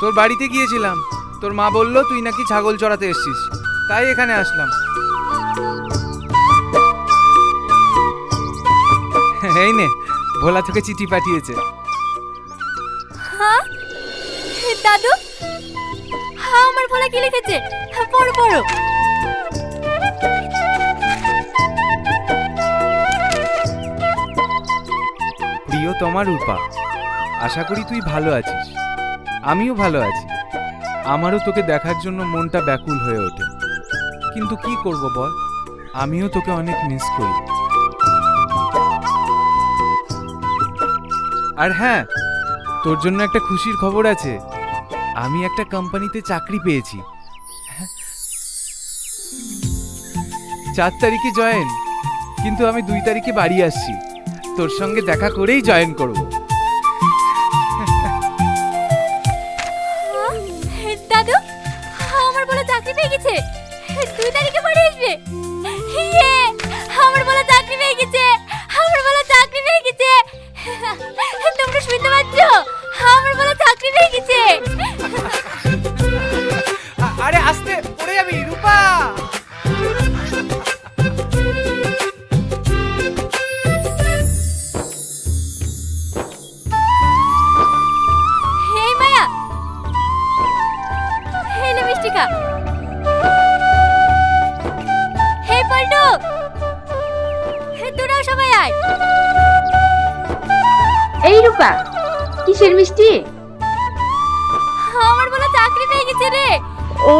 তোর বাড়িতে গিয়েছিলাম, তোর মা বললো তুই নাকি ছাগল চড়াতে এসছিস, তাই এখানে আসলাম। এই নে, ভোলা তোকে চিঠি পাঠিয়েছে। হ্যাঁ দাদু, হ্যাঁ আমার ভোলা কি লিখেছে? পড়ো পড়ো। প্রিয় তোমার রূপা, আশা করি তুই ভালো আছিস। আমিও ভালো আছি। আমারও তোকে দেখার জন্য মনটা ব্যাকুল হয়ে ওঠে, কিন্তু কি করব বল, আমিও তোকে অনেক মিস করি। আর হ্যাঁ, তোর জন্য একটা খুশির খবর আছে। আমি একটা কোম্পানিতে চাকরি পেয়েছি। 4 তারিখে জয়েন, কিন্তু আমি 2 তারিখে বাড়ি আসছি। তোর সঙ্গে দেখা করেই জয়েন করব। দাদু, আমার বলা চাকরি পেয়ে গেছে। 2 তারিখে বাড়ি আসবে। ইয়ে, আমার বলা চাকরি পেয়ে গেছে। আমার বলা চাকরি পেয়ে গেছে। তোমরা শুনতে পাচ্ছ? আমার বলা চাকরি পেয়ে গেছে। আরে আস্তে, পড়ে যাবি রূপা। এই মায়া, এই লে মিষ্টি খা। এই পল্টু, তোরাও সবাই আয়। এই রূপা, কিসের মিষ্টি? আমার বলা চাকরি পেয়ে গেছে রে। ও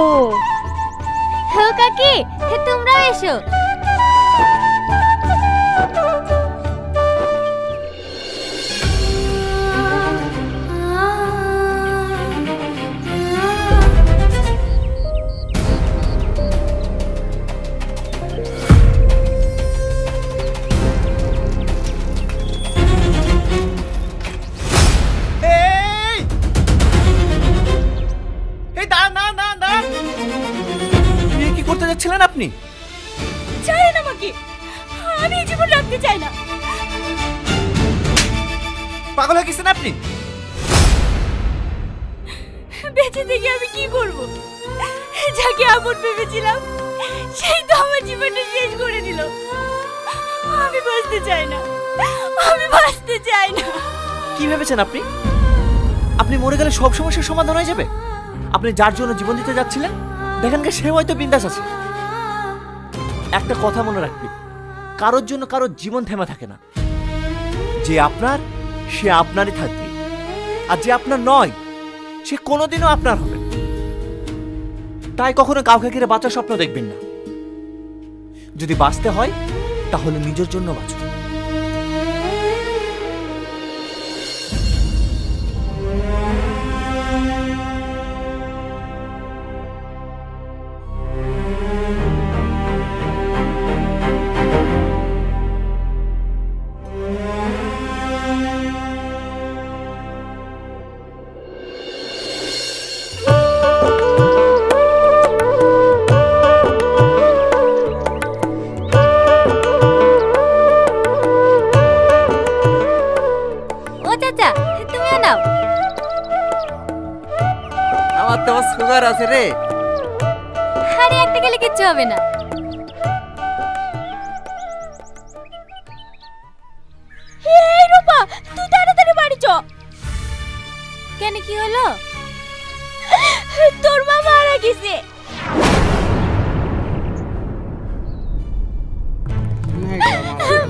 হো কাকি, তোমরাও এসো। কি করতে যাচ্ছিলেন আপনি? ছাড়েন আমাকে, আমি এই জীবন রাখতে চাই না। পাগল হয়ে গেছেন আপনি? বেঁচে থেকে আমি কি করব? যাকে আপন ভেবেছিলাম সেই তো আমার জীবনটা শেষ করে দিল। আমি বাঁচতে চাই না, আমি বাঁচতে চাই না। কি ভেবেছেন আপনি? আপনি মরে গেলে সব সমস্যার সমাধান হয়ে যাবে? আপনি যার জন্য জীবন দিতে যাচ্ছিলেন, দেখেন সে হয়তো বিন্দাস আছে। একটা কথা মনে রাখবেন, কারোর জন্য কারোর জীবন থেমে থাকে না। যে আপনার, সে আপনারই থাকবে, আর যে আপনার নয়, সে কোনোদিনও আপনার হবে না। তাই কখনো কাউকে ঘিরে বাঁচার স্বপ্ন দেখবেন না। যদি বাঁচতে হয় তাহলে নিজের জন্য বাঁচুন। ও চাচা, তুমিও নাও। আমার তো সুগার আছে রে। আরে একটা গেলে কিচ্ছু হবে না। এই রূপা, তুই তাড়াতাড়ি বাড়ি চ। কেন, কি হলো? তোর মা মারা গেছে।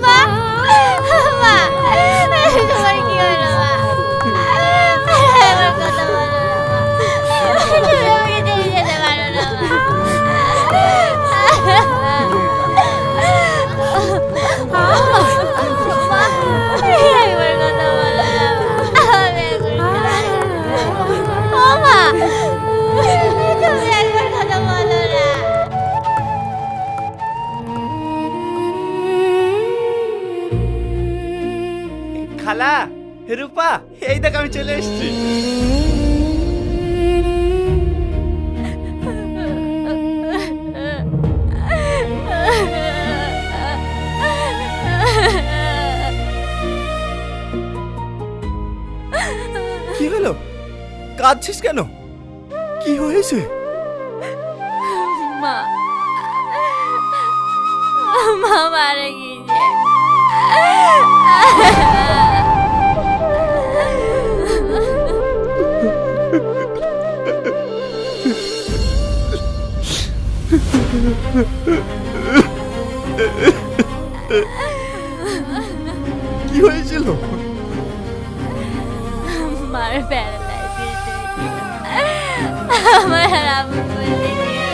মা, মা, তোমার কি হলো মা? আমার কথা বলো না মা। তুমি আমাকে ছেড়ে যেতে পারো না মা। মা, একবার কথা বলো না মা। আমি একবার ও মা, তুমি একবার কথা বলো না। খালা, রূপা, এই দেখ আমি চলে এসেছি। কি হলো? কাঁদছিস কেন? কি হয়েছে? মা মা মারা গিয়েছে। কি হয়েছিল? মার প্যারালাইসিস আমার আর আপন বলতে কেউ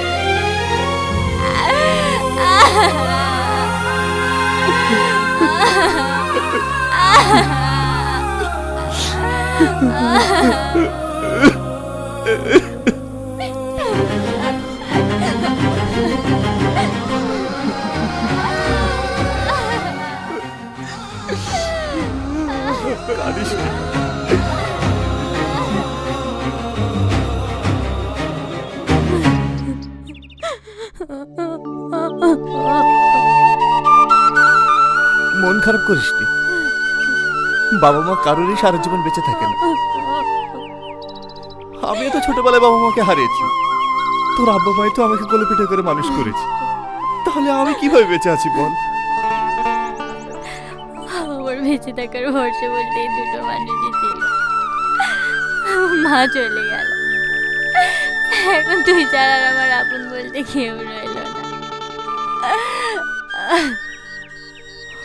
কাঁদিস না। মন খারাপ করিস নি। বাবা মা কারোরই সারা জীবন বেঁচে থাকে না। আমিও তো ছোটবেলায় বাবা মাকে হারিয়েছি। তোর আব্বা মাই তো আমাকে কোলে পিঠে করে মানুষ করেছে। তাহলে আমি কিভাবে বেঁচে আছি বল? আমার বেঁচে থাকার ভরসা বলতে এই দুটো মানুষই ছিল। মা চলে গেল, এখন তুই ছাড়া আর আমার আপন বলতে কেউ রইল না।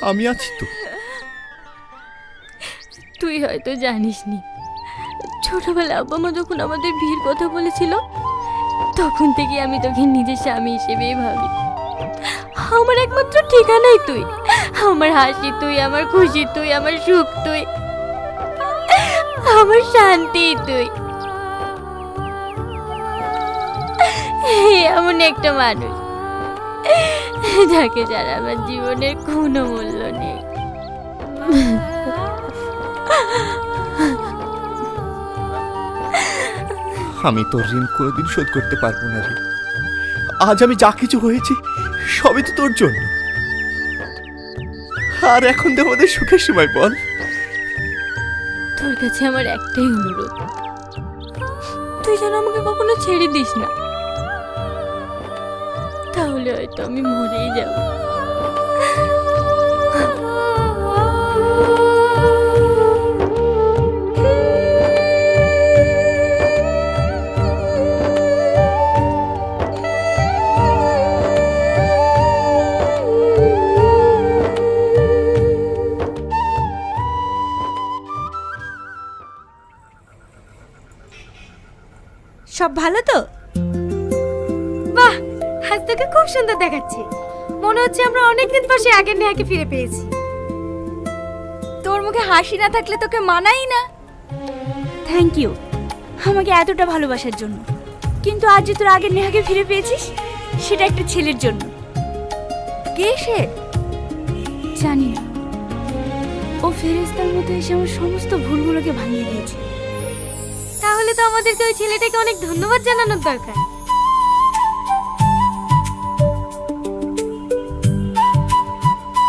আমি আছি তো। তুই হয়তো জানিস নি, ছোটবেলা আব্বা মা যখন আমাদের বিয়ের কথা বলেছিল তখন থেকে আমি তোকে নিজের স্বামী হিসেবেই ভাবি। আমার একমাত্র ঠিকানাই তুই, আমার হাসি তুই, আমার খুশি তুই, আমার সুখ তুই, আমার শান্তি তুই। এমন একটা মানুষ যাকে যারা আমার জীবনের কোনো মূল্য নেই। আমি তোর ঋণ কোনোদিন শোধ করতে পারবো না রে। আজ আমি যা কিছু হয়েছি সবই তো তোর জন্য। আর এখন তো আমাদের সুখের সময় বল। তোর কাছে আমার একটাই অনুরোধ, তুই যেন আমাকে কখনো ছেড়ে দিস না, তাহলে হয়তো আমি মরেই যাব। সব ভালো তো? বাহ, আজ তোকে খুব সুন্দর দেখাচ্ছে। মনে হচ্ছে আমরা অনেকদিন পর সে আগের নেহাকে ফিরে পেয়েছি। তোর মুখে হাসি না থাকলে তোকে মানাই না। থ্যাংক ইউ আমাকে এতটা ভালোবাসার জন্য। কিন্তু আজ যে তোর আগের নেহাকে ফিরে পেয়েছিস সেটা একটা ছেলের জন্য। কে সে? জানি না। ও ফেরেশতার মতো এসে আমার সমস্ত ভুলগুলোকে ভাঙিয়ে দিয়েছে। তাহলে তো আমাদেরকে ওই ছেলেটাকে অনেক ধন্যবাদ জানানোর দরকার।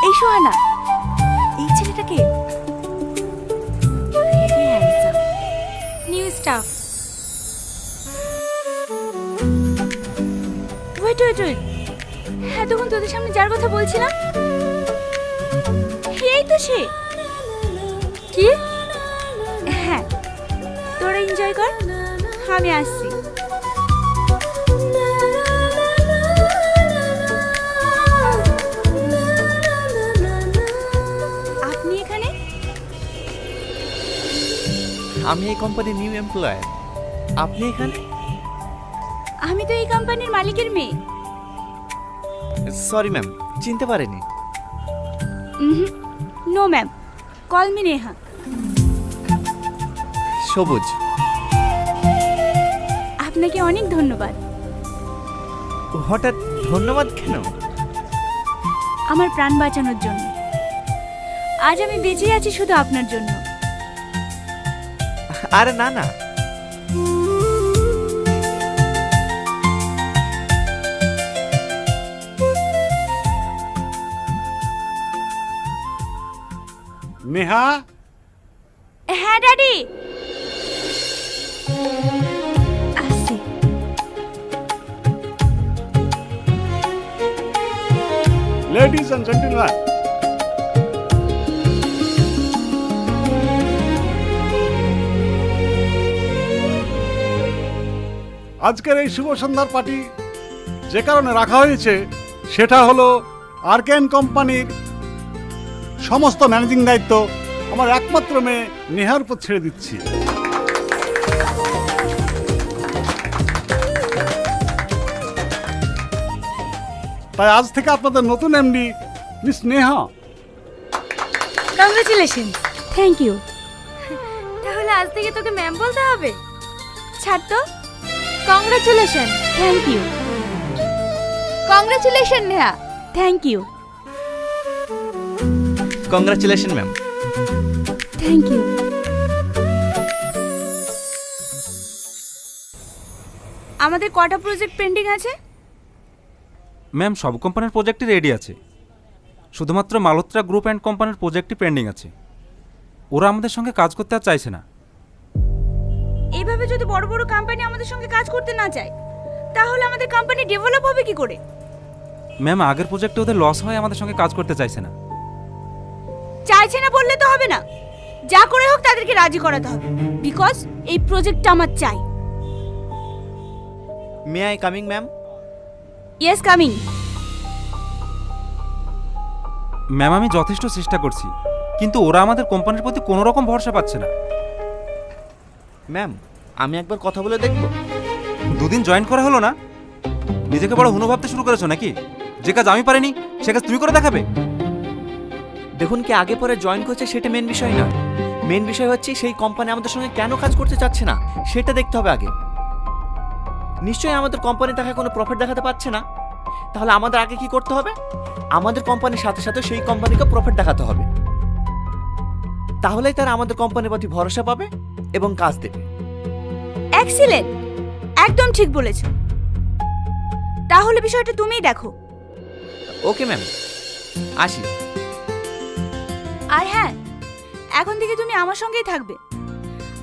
এই সোহানা, এই ছেলেটাকে new staff. Wait wait wait, এতক্ষণ তোদের সামনে যার কথা বলছিলাম এই তো সে। কি? হ্যাঁ, তোরা এনজয় কর, আমি আসছি। আপনি এখানে? আমি এই কোম্পানির নিউ এমপ্লয়ার। আপনি এখানে? আমি তো এই কোম্পানির মালিকের মেয়ে। সরি ম্যাম, চিনতে পারিনি। No ma'am, call me Neha. সবুজ। আপনাকে অনেক ধন্যবাদ। হঠাৎ ধন্যবাদ কেন? আমার প্রাণ বাঁচানোর জন্য। আজ আমি বেঁচে আছি শুধু আপনার জন্য। আরে না না, নেহা। হ্যাঁ ড্যাডি, আসছি। লেডিস অ্যান্ড জেন্টলম্যান, আজকের এই শুভ সন্ধ্যার পার্টি যে কারণে রাখা হয়েছে সেটা হলো আরকেন কোম্পানির সমস্ত ম্যানেজিং দায়িত্ব আমার একমাত্র মেয়ে নেহার উপর ছেড়ে দিচ্ছি। তাই আজ থেকে আপনাদের নতুন MD miss Neha. Congratulation. Thank you. তাহলে আজ থেকে তোকে ম্যাম বলতে হবে? ছাড় তো। Congratulation. Thank you. Congratulation Neha. Thank you. Congratulation ma'am. Thank you. আমাদের কটা প্রজেক্ট পেন্ডিং আছে? ম্যাম সব কোম্পানির প্রজেক্টই রেডি আছে, শুধুমাত্র মালহোত্রা গ্রুপ অ্যান্ড কোম্পানির প্রজেক্টই পেন্ডিং আছে। ওরা আমাদের সঙ্গে কাজ করতে আর চাইছে না। এইভাবে যদি বড় বড় কোম্পানি আমাদের সঙ্গে কাজ করতে না চায় তাহলে আমাদের কোম্পানি ডেভেলপ হবে কি করে? ম্যাম আগের প্রজেক্টে ওদের লস হয় আমাদের সঙ্গে কাজ করতে চাইছে না। চাইছে না বললে তো হবে না, যা করে হোক তাদেরকে রাজি করাতে হবে, বিকজ এই প্রজেক্টটা আমার চাই। May I coming ma'am? Yes coming. Ma'am আমি যথেষ্ট চেষ্টা করছি, কিন্তু ওরা আমাদের কোম্পানির প্রতি কোনো রকম ভরসা পাচ্ছে না। ম্যাম আমি একবার কথা বলে দেখব। দুদিন জয়েন করা হলো না, নিজেকে বড় হুনো ভাবতে শুরু করেছো নাকি? যে কাজ আমি পারিনি সে কাজ তুমি করে দেখাবে? দেখুন কি আগে পরে জয়েন করছে সেটা মেন বিষয় না, মেন বিষয় হচ্ছে সেই কোম্পানি আমাদের সঙ্গে কেন কাজ করতে চাচ্ছে না সেটা দেখতে হবে আগে। নিশ্চয়ই আমাদের কোম্পানি তাকে কোনো প্রফিট দেখাতে পারছে না, তাহলে আমাদের আগে কি করতে হবে? আমাদের কোম্পানির সাথে সাথে সেই কোম্পানিকে প্রফিট দেখাতে হবে, তাহলেই তারা আমাদের কোম্পানির প্রতি ভরসা পাবে এবং কাজ দেবে। এক্সিলেন্ট, একদম ঠিক বলেছো। তাহলে বিষয়টা তুমিই দেখো। ওকে ম্যাম, আসি। আর হ্যাঁ, এখন থেকে তুমি আমার সঙ্গেই থাকবে,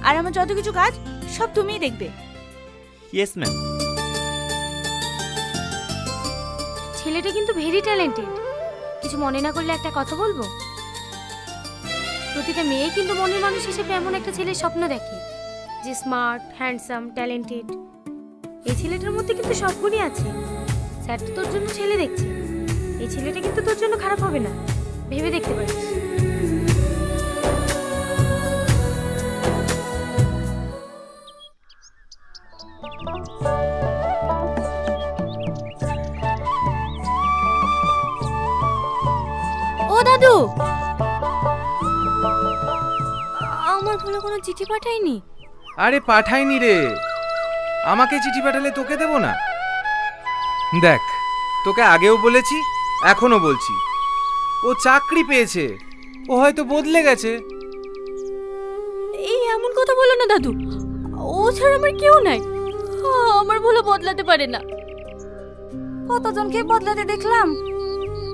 আর আমার যত কিছু কাজ সব তুমিই দেখবে। Yes ma'am. ছেলেটা কিন্তু ভেরি ট্যালেন্টেড। কিছু মনে না করলে একটা কথা বলবো? প্রতিটা মেয়ে কিন্তু মনের মানুষ হিসেবে এমন একটা ছেলের স্বপ্ন দেখে যে স্মার্ট, হ্যান্ডসাম, ট্যালেন্টেড। এই ছেলেটার মধ্যে কিন্তু সব গুণই আছে। স্যার তো তোর জন্য ছেলে দেখছে, এই ছেলেটা কিন্তু তোর জন্য খারাপ হবে না, ভেবে দেখতে পারিস। ও দাদু, আমার বলে কোনো চিঠি পাঠায়নি? আরে পাঠাইনি রে, আমাকে চিঠি পাঠালে তোকে দেব না? দেখ, তোকে আগেও বলেছি এখনো বলছি, ও চাকরি পেয়েছে, ও হয়তো বদলে গেছে। এই এমন কথা বলো না দাদু, ও ছাড়া আমার কেউ নাই। আমার ভুলে বদলাতে পারে না। কতজনকে বদলাতে দেখলাম,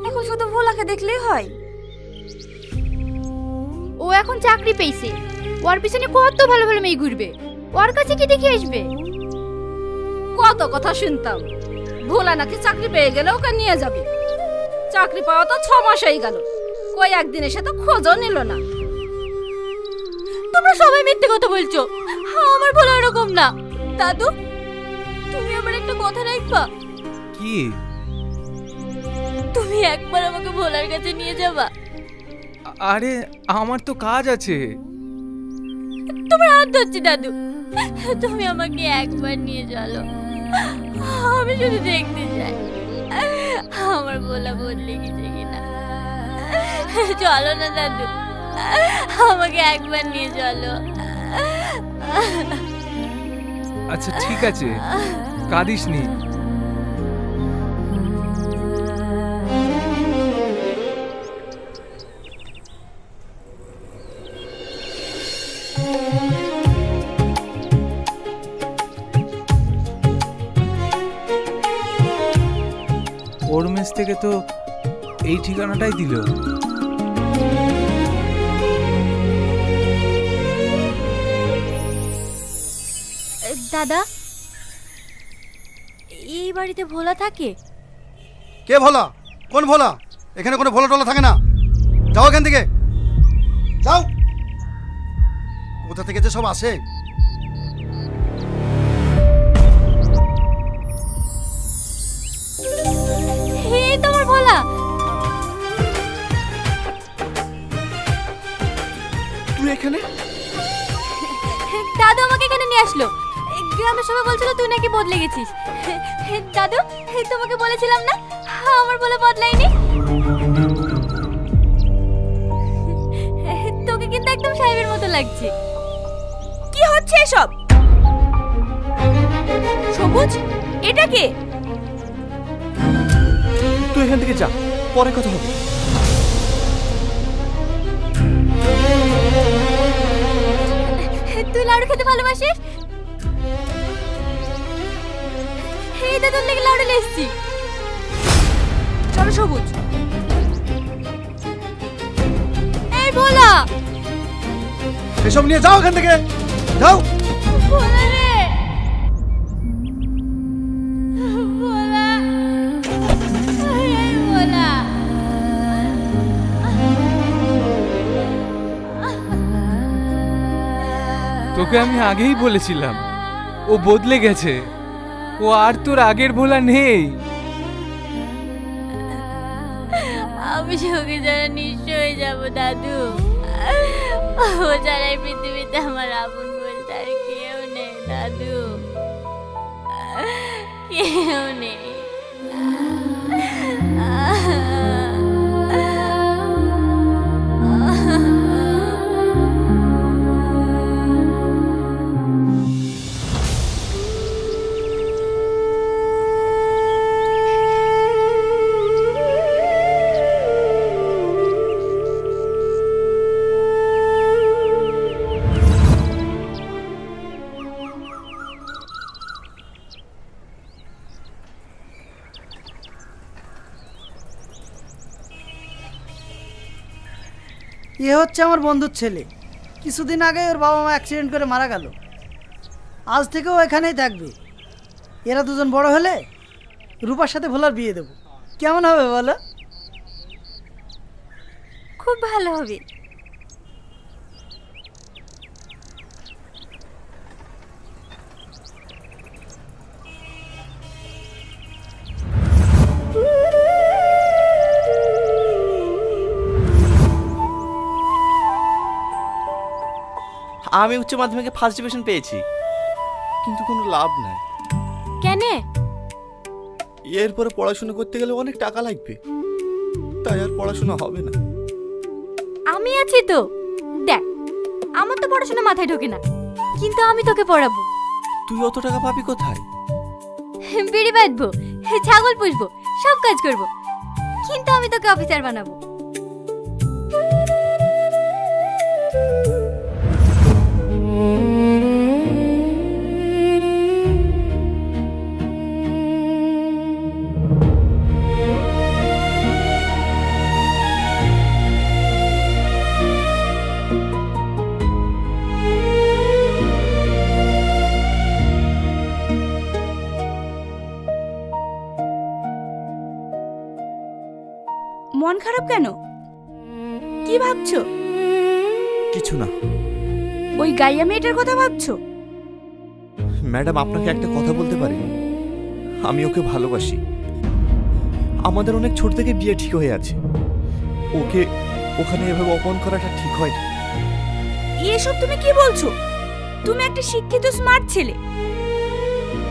এখন শুধু ভোলাকে দেখলেই হয়। ও এখন চাকরি পেয়েছে, ওর পিছনে কত ভালো ভালো মেয়ে ঘুরবে, ওর কাছে কি দেখে আসবে? কত কথা শুনতাম, ভোলা নাকি চাকরি পেয়ে গেলে ওকে নিয়ে যাবে। চাকরি পাওয়া তো 6 মাস হয়ে গেল, কই একদিন এসে তো খোঁজও নিল না। তোমরা সবাই মিথ্যে কথা বলছো, আমার ভুল ওরকম না। দাদু, তুমি আমার একটা কথা রাখবা? কি? তুমি একবার আমাকে ভোলার কাছে নিয়ে যাবা? আরে আমার তো কাজ আছে। তোমার হাত ধরছি দাদু, তুমি আমাকে একবার নিয়ে চলো, আমি শুধু দেখতে চাই আমার ভোলা বদলে গেছে কিনা। চলো না দাদু, আমাকে একবার নিয়ে চলো। আচ্ছা ঠিক আছে, কাঁদিস নি। ওর মেস থেকে তো এই ঠিকানাটাই দিল। দাদা, এই বাড়িতে ভোলা থাকে? কে ভোলা? কোন ভোলা? এখানে কোনো ভোলা টোলা থাকে না। যাও এখান থেকে, যাও। কোথা থেকে যে সব আসে। এই তো আমার ভোলা। তুই এখানে? দাদু আমাকে এখানে নিয়ে আসলো। গ্রামের সবাই বলছিল তুই নাকি বদলে গেছিস। দাদু, তোমাকে বলেছিলাম না আমার বলে বদলাইনি। তোকে কিন্তু একদম সাহেবের মতো লাগছে। কি হচ্ছে এসব? সবুজ, এটা কে? তুই এখান থেকে যা, পরে কথা হবে। তুই লাড়ু খেতে ভালোবাসিস? এই তো তোর লেগে লাড়ু নিয়ে এসেছি। চলো সবুজ। এই ভোলা, এসব নিয়ে যাও এখান থেকে, যাও। ভোলা রে, ভোলা, এই ভোলা। তোকে আমি আগেই বলেছিলাম ও বদলে গেছে। ও আর তোর আগের ভোলা নেই। আমি সঙ্গে যারা নিঃস্ব হয়ে যাব দাদু। ও যারা এই পৃথিবীতে আমার আপন বলতে আর কেউ নেই দাদু, কেউ নেই। এ হচ্ছে আমার বন্ধুর ছেলে। কিছুদিন আগে ওর বাবা মা অ্যাক্সিডেন্ট করে মারা গেল। আজ থেকে ও এখানেই থাকবে। এরা দুজন বড় হলে রূপার সাথে ভোলার বিয়ে দেবো। কেমন হবে বলো? খুব ভালো হবে। আমি উচ্চ মাধ্যমিকে ফার্স্ট ডিভিশন পেয়েছি, কিন্তু কোনো লাভ নাই। কেন? এরপরে পড়াশোনা করতে গেলে অনেক টাকা লাগবে, তাই আর পড়াশোনা হবে না। আমি আছি তো, দেখ আমার তো পড়াশোনা মাথায় ঢোকে না, কিন্তু আমি তোকে পড়াবো। তুই অত টাকা পাবি কোথায়? বিড়ি বাঁধবো, ছাগল পুষবো, সব কাজ করব, কিন্তু আমি তোকে অফিসার বানাবো। মন খারাপ কেন? কি ভাবছো? কিছু না ওই গাইয়া মেয়েটার কথা ভাবছো? ম্যাডাম, আপনাকে একটা কথা বলতে পারি? আমি ওকে ভালোবাসি। আমাদের অনেক ছোট থেকে বিয়ে ঠিক হয়ে আছে। ওকে ওখানে এভাবে অপমান করাটা ঠিক হয় না। এসব তুমি কি বলছো? তুমি একটা শিক্ষিত স্মার্ট ছেলে,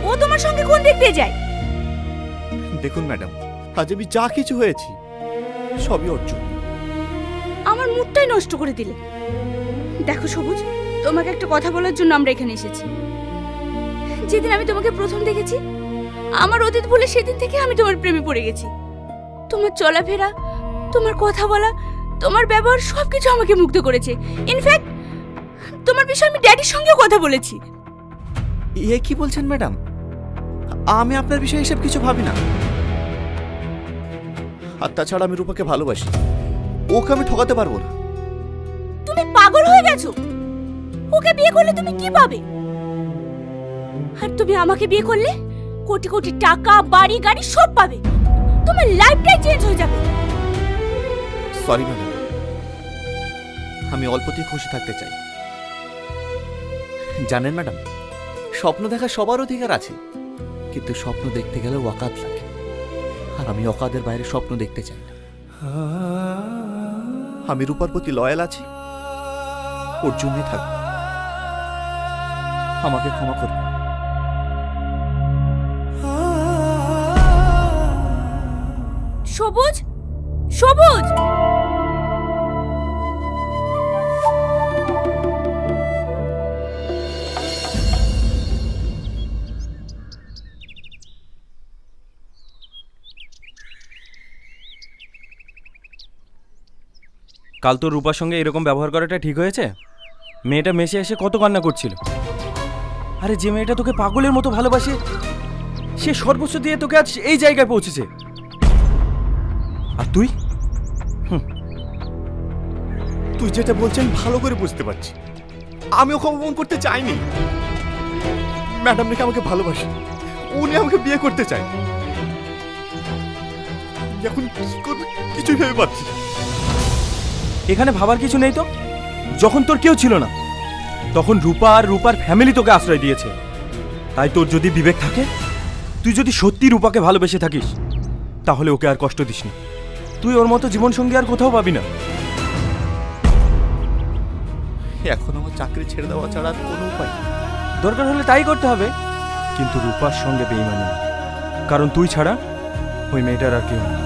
ও তোমার সঙ্গে কোন দিক দিয়ে যায়? দেখুন ম্যাডাম, আজ আমি যা কিছু হয়েছি সবই অর্জন। আমার মুডটাই নষ্ট করে দিলে। দেখো সবুজ, তোমাকে একটা কথা বলার জন্য আমরা এখানে এসেছি। যেদিন আমি তোমাকে প্রথম দেখেছি, আমার অতীত ভুলে সেদিন থেকে আমি তোমার প্রেমে পড়ে গেছি। তোমার চলাফেরা, তোমার কথা বলা, তোমার ব্যবহার সবকিছু আমাকে মুগ্ধ করেছে। ইনফ্যাক্ট তোমার বিষয়ে আমি ড্যাডির সঙ্গেও কথা বলেছি। এ কি বলছেন ম্যাডাম? আমি আপনার বিষয়ে এসব কিছু ভাবি না। আর তাছাড়া আমি রূপাকে ভালোবাসি, ওকে আমি ঠকাতে পারবো না। তুমি পাগল হয়ে গেছো? ওকে বিয়ে করলে তুমি কি পাবে? আর তুমি আমাকে বিয়ে করলে কোটি কোটি টাকা, বাড়ি, গাড়ি সব পাবে। তোমার লাইফটাই চেঞ্জ হয়ে যাবে। সরি ম্যাডাম, আমি অল্পতেই খুশি থাকতে চাই। জানেন ম্যাডাম, স্বপ্ন দেখার সবার অধিকার আছে, কিন্তু স্বপ্ন দেখতে গেলে ওয়াকাত লাগে, আর আমি অকাদের বাইরে স্বপ্ন দেখতে চাই না। আমি রূপার প্রতি লয়াল আছি, ওর জন্যই থাকবো। আমাকে ক্ষমা করবে। সবুজ, সবুজ, কাল তো রূপার সঙ্গে এরকম ব্যবহার করাটা ঠিক হয়েছে? মেয়েটা মেসে এসে কত কান্না করছিল। আরে যে মেয়েটা তোকে পাগলের মতো ভালোবাসে, সে সর্বোচ্চ দিয়ে তোকে আজ এই জায়গায় পৌঁছেছে, আর তুই? তুই যেটা বলছেন ভালো করে বুঝতে পারছি। আমি ওকে অপমান করতে চাইনি। ম্যাডাম নাকি আমাকে ভালোবাসে, উনি আমাকে বিয়ে করতে চায়। এখন কি করবে কিছুই ভেবে পাচ্ছি না। এখানে ভাবার কিছু নেই তো। যখন তোর কেউ ছিল না, তখন রূপা আর রূপার ফ্যামিলি তোকে আশ্রয় দিয়েছে। তাই তোর যদি বিবেক থাকে, তুই যদি সত্যি রূপাকে ভালোবেসে থাকিস, তাহলে ওকে আর কষ্ট দিস না। তুই ওর মতো জীবনসঙ্গী আর কোথাও পাবি না। এখন আমার চাকরি ছেড়ে দেওয়া ছাড়া আর কোনো উপায় নেই। দরকার হলে তাই করতে হবে, কিন্তু রূপার সঙ্গে বেইমানি না। কারণ তুই ছাড়া ওই মেয়েটার আর কেউ নেই।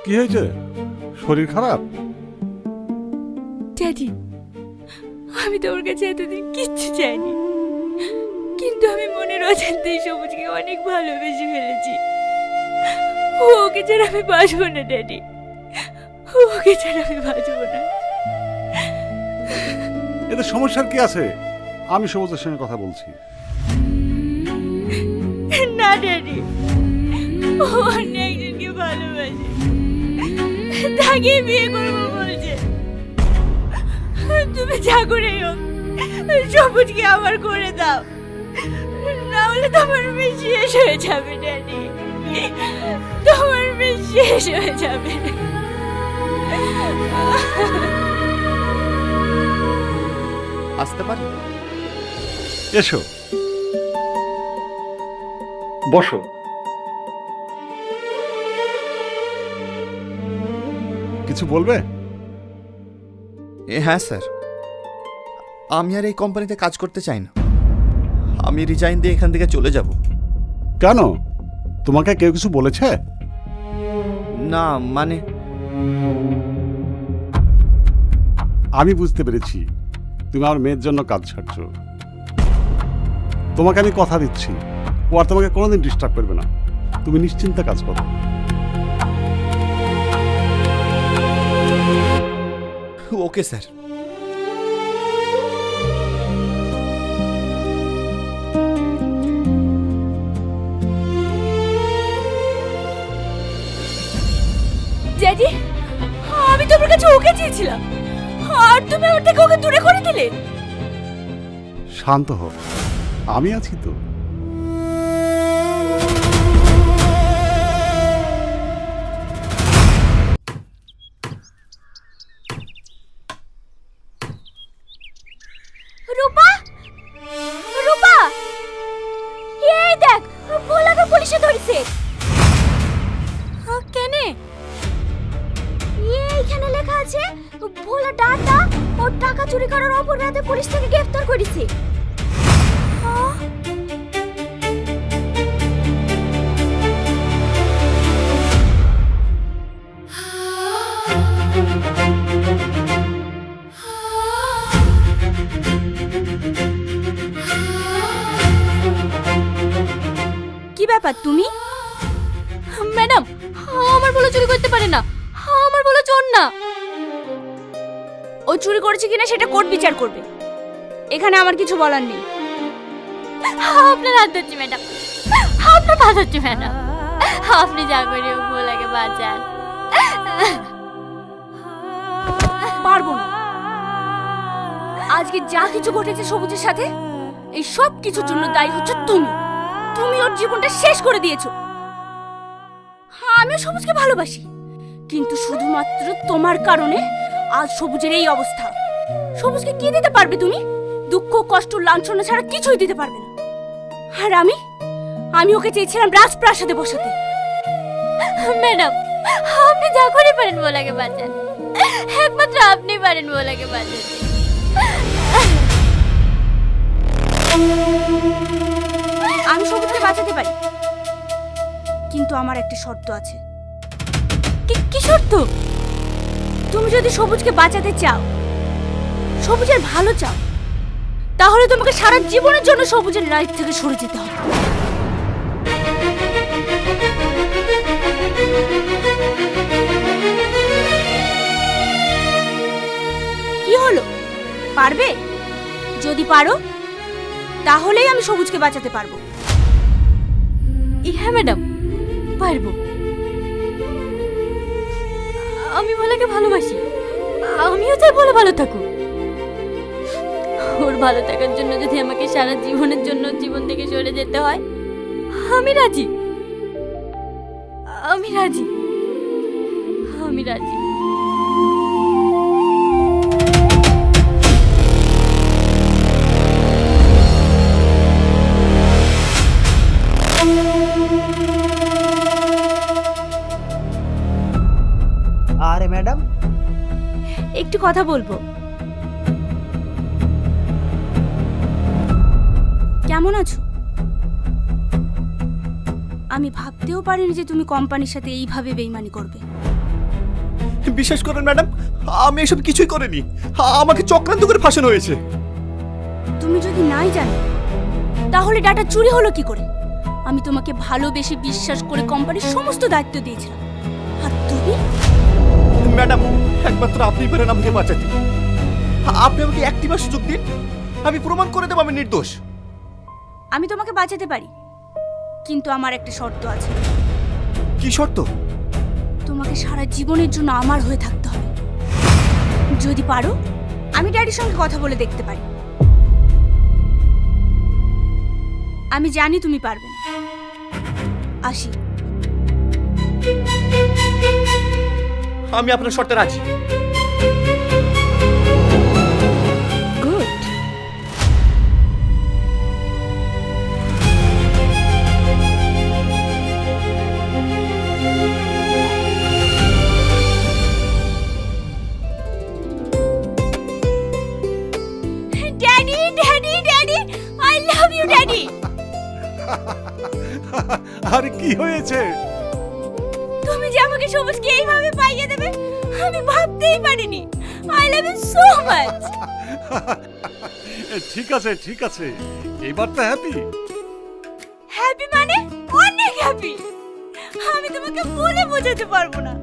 কি হয়েছে? শরীর খারাপ? ড্যাডি, আমি তোমার কাছে এতদিন কিচ্ছু চাইনি, কিন্তু আমি মনের অজান্তেই সবুজকে অনেক ভালোবেসে ফেলেছি। ওকে ছাড়া আমি বাঁচবো না ড্যাডি, ওকে ছাড়া আমি বাঁচবো না। এতে সমস্যার কি আছে? আমি সবুজের সঙ্গে কথা বলছি। না ড্যাডি, ও অন্য একজনকে ভালোবাসে, তাকে বিয়ে করবো বলছে। তুমি যা করে হোক সবুজকে আমার করে দাও, না হলে তোমার মেয়ে শেষ হয়ে যাবে ড্যাডি, তোমার মেয়ে শেষ হয়ে যাবে। আসতে পারি? এসো, বসো। কিছু বলবে? হ্যাঁ স্যার, আমি আর এই কোম্পানিতে কাজ করতে চাই না। আমি রিজাইন দিয়ে এখান থেকে চলে যাব। কেন? তোমাকে কেউ কিছু বলেছে? না মানে, আমি বুঝতে পেরেছি তুমি আমার মেয়ের জন্য কাজ ছাড়ছো। তোমাকে আমি কথা দিচ্ছি, ও আর তোমাকে কোনোদিন ডিস্টার্ব করবে না। তুমি নিশ্চিন্তে কাজ করো। Okay sir. ড্যাডি, আমি তোমার কাছে ওকে চেয়েছিলাম, আর তুমি আমার থেকে ওকে দূরে করে দিলে। শান্ত হও, আমি আছি তো। রূপা, রূপা, এই দেখ ভোলাকে পুলিশে ধরেছে। কেনে? এইখানে লেখা আছে ভোলা ডাটা ও টাকা চুরি করার অপরাধে পুলিশ থেকে গ্রেফতার করেছে। কি ব্যাপার তুমি? ম্যাডাম, আমার বলে চুরি করতে পারে না, আমার বলে চোর না। ও চুরি করেছে কিনা সেটা কোর্ট বিচার করবে, এখানে আমার কিছু বলার নেই। আপনার হাত ধরছি ম্যাডাম, আপনার পা ধরছি ম্যাডাম, আপনি যা করে হোক ভোলাকে বাঁচান। পারবো না। আজকে যা কিছু ঘটেছে সবুজের সাথে, এই সব কিছুর জন্য দায়ী হচ্ছে তুমি। তুমি ওর জীবনটা শেষ করে দিয়েছো। আমিও সবুজকে ভালোবাসি, কিন্তু শুধুমাত্র তোমার কারণে আজ সবুজের এই অবস্থা। সবুজকে কি দিতে পারবে তুমি? দুঃখ, কষ্ট, লাঞ্ছনা ছাড়া কিছুই দিতে পারবে না। আর আমি ওকে চেয়েছিলাম রাজপ্রাসাদে বসাতে। ম্যাডাম, আপনি যা করে পারেন ভোলাকে বাঁচান, একমাত্র আপনি পারেন ভোলাকে বাঁচান। আমি সবুজকে বাঁচাতে পারি, কিন্তু আমার একটা শর্ত আছে। কি শর্ত? তুমি যদি সবুজকে বাঁচাতে চাও, সবুজের ভালো চাও, তাহলে তোমাকে সারা জীবনের জন্য সবুজের লাইফ থেকে সরে যেতে হবে। কি হলো, পারবে? যদি পারো তাহলেই আমি সবুজকে বাঁচাতে পারবো। হ্যাঁ ম্যাডাম, পারবো। আমি ভোলাকে ভালোবাসি, আমিও চাই ভোলা ভালো থাকুক। ওর ভালো থাকার জন্য যদি আমাকে সারা জীবনের জন্য জীবন থেকে সরে যেতে হয়, আমি রাজি, আমি রাজি, আমি রাজি। আরে ম্যাডাম, একটু কথা বলবো। কেমন আছো? আমি ভাবতেও পারিনি যে তুমি কোম্পানির সাথে এইভাবে বেইমানি করবে। বিশ্বাস করেন ম্যাডাম, আমি এসব কিছুই করিনি। আমাকে চক্রান্ত করে ফাঁসানো হয়েছে। তুমি যদি নাই জানো, তাহলে ডাটা চুরি হলো কি করে? আমি তোমাকে ভালোবেসে বিশ্বাস করে কোম্পানির সমস্ত দায়িত্ব দিয়েছিলাম, আর তুমি? ম্যাডাম, একমাত্র আপনিই পারেন আমাকে বাঁচাতে। আপনি আমাকে একটিবার সুযোগ দিন, আমি প্রমাণ করে দেব আমি নির্দোষ। আমি তোমাকে বাঁচাতে পারি, কিন্তু আমার একটা শর্ত আছে। কি শর্ত? তোমাকে সারা জীবনের জন্য আমার হয়ে থাকতে হবে। যদি পারো, আমি ড্যাডির সঙ্গে কথা বলে দেখতে পারি। আমি জানি তুমি পারবে না। আসি। আমি আপনার শর্তে রাজি। Good. Daddy, daddy, daddy, I love you daddy. আর কি হয়েছে? তুমি যে আমাকে সবুজকে এইভাবে পাইয়ে দেবে, আমি ভাবতেই পারিনি। I love you so much. ঠিক আছে, ঠিক আছে, এবার তো হ্যাপি? হ্যাপি মানে অনেক হ্যাপি। আমি তোমাকে বলে বোঝাতে পারবো না।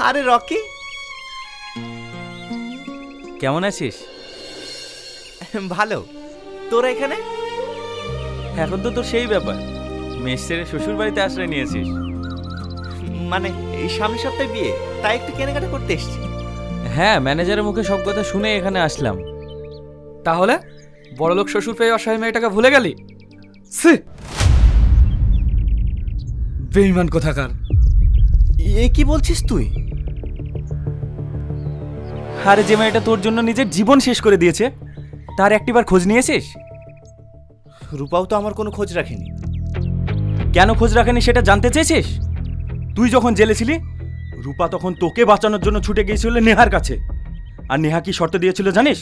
আরে রকি, কেমন আছিস? ভালো। তোরা এখানে? এখন তো তোর সেই ব্যাপার, মেস ছেড়ে শ্বশুর বাড়িতে আশ্রয় নিয়েছিস। মানে এই সামনের সপ্তাহে বিয়ে, তাই একটু কেনাকাটা করতে এসেছি। হ্যাঁ, ম্যানেজারের মুখে সব কথা শুনে এখানে আসলাম। তাহলে বড়লোক শ্বশুর পেয়ে অসহায় মেয়েটাকে ভুলে গেলি? সে বেঈমান কোথাকার। এ কি বলছিস তুই? আরে যে মেয়েটা তোর জন্য নিজের জীবন শেষ করে দিয়েছে, তার একটিবার খোঁজ নিয়েছিস? রূপাও তো আমার কোনো খোঁজ রাখেনি। কেন খোঁজ রাখেনি সেটা জানতে চেয়েছিস? তুই যখন জেলে ছিলি, রূপা তখন তোকে বাঁচানোর জন্য ছুটে গিয়েছিল নেহার কাছে। আর নেহা কি শর্ত দিয়েছিল জানিস?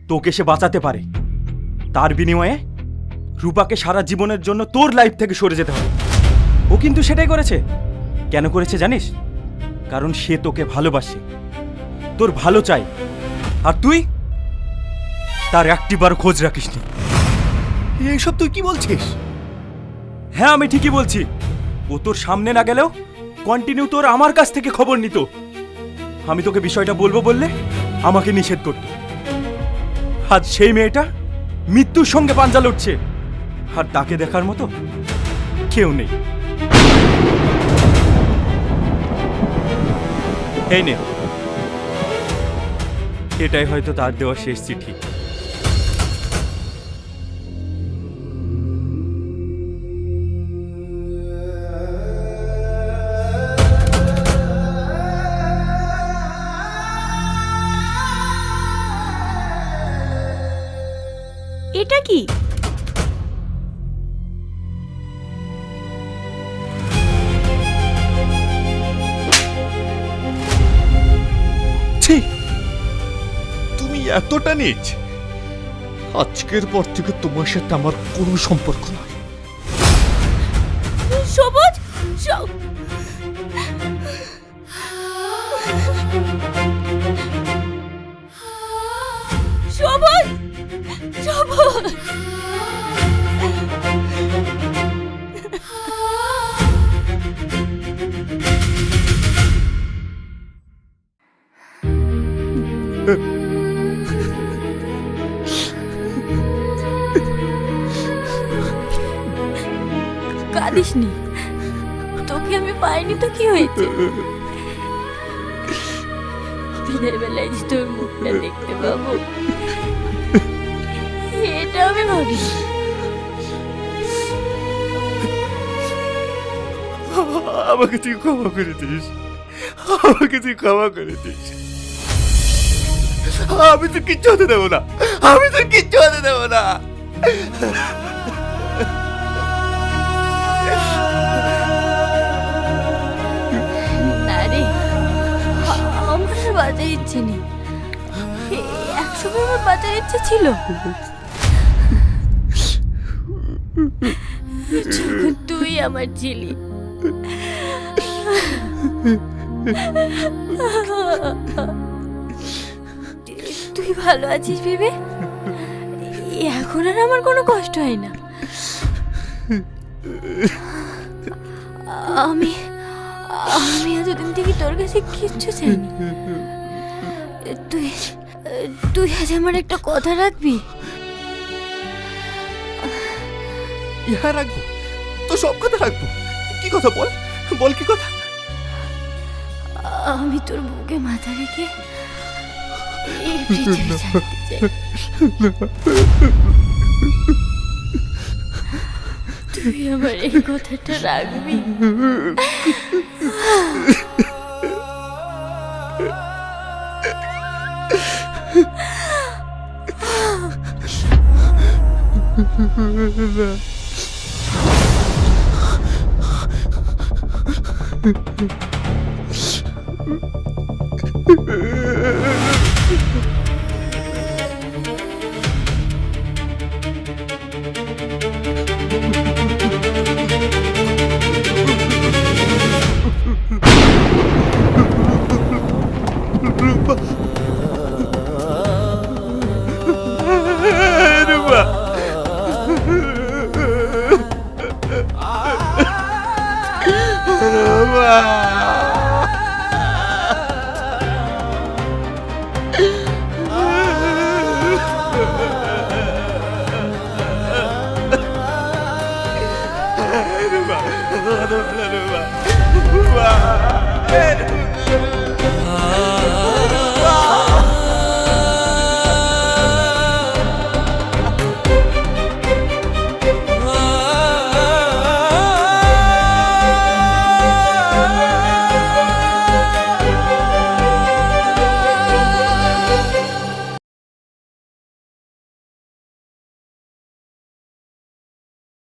তোকে সে বাঁচাতে পারে, তার বিনিময়ে রূপাকে সারা জীবনের জন্য তোর লাইফ থেকে সরে যেতে হবে। ও কিন্তু সেটাই করেছে। কেন করেছে জানিস? কারণ সে তোকে ভালোবাসে, তোর ভালো চাই। আর তুই তার একটিবার খোঁজ রাখিসনি। এইসব তুই কি বলছিস? হ্যাঁ, আমি ঠিকই বলছি। ও তোর সামনে না গেলেও কন্টিনিউ তোর আমার কাছ থেকে খবর নিত। আমি তোকে বিষয়টা বলবো বললে আমাকে নিষেধ করতে। আজ সেই মেয়েটা মৃত্যুর সঙ্গে পাঞ্জা লড়ছে, আর তাকে দেখার মতো কেউ নেই। এই নে, এটাই হয়তো তার দেওয়া শেষ চিঠি। এটা কি? তুমি এতটা নিচ, আজকের পর থেকে তোমার সাথে আমার কোনো সম্পর্ক নয়। সবুজ, সবুজ, সবুজ। কাঁদিসনি, তোকে আমি পাইনি তো কি হয়েছে? দিনের বেলায় যে তোর মুখটা দেখতে পাবো এটা আমি ভাবি। আমাকে তুই ক্ষমা করে দিস, আমাকে তুই ক্ষমা করে দিস। আমি তো কিচ্ছু হতে দেবো না, আমি তো কিচ্ছু হতে দেবো না। না রে, আমার বাঁচার ইচ্ছে নেই। একসময় আমার বাঁচার ইচ্ছে ছিল, যখন তুই আমার ছিলি। তুই ভালো আছিস ভেবে এখন আর আমার কোনো কষ্ট হয় না। আমি আমি এতদিন থেকে তোর কাছে কিচ্ছু চাইনি। তুই তুই আজ আমার একটা কথা রাখবি? ইহা রাখবো তো, সব কথা রাখবো। কি কথা বল, বল কি কথা? আমি তোর বুকে মাথা রেখে এই পৃথিবী ছাড়তে চাই। তুই আমার এই কথাটা রাখবি? Ruba.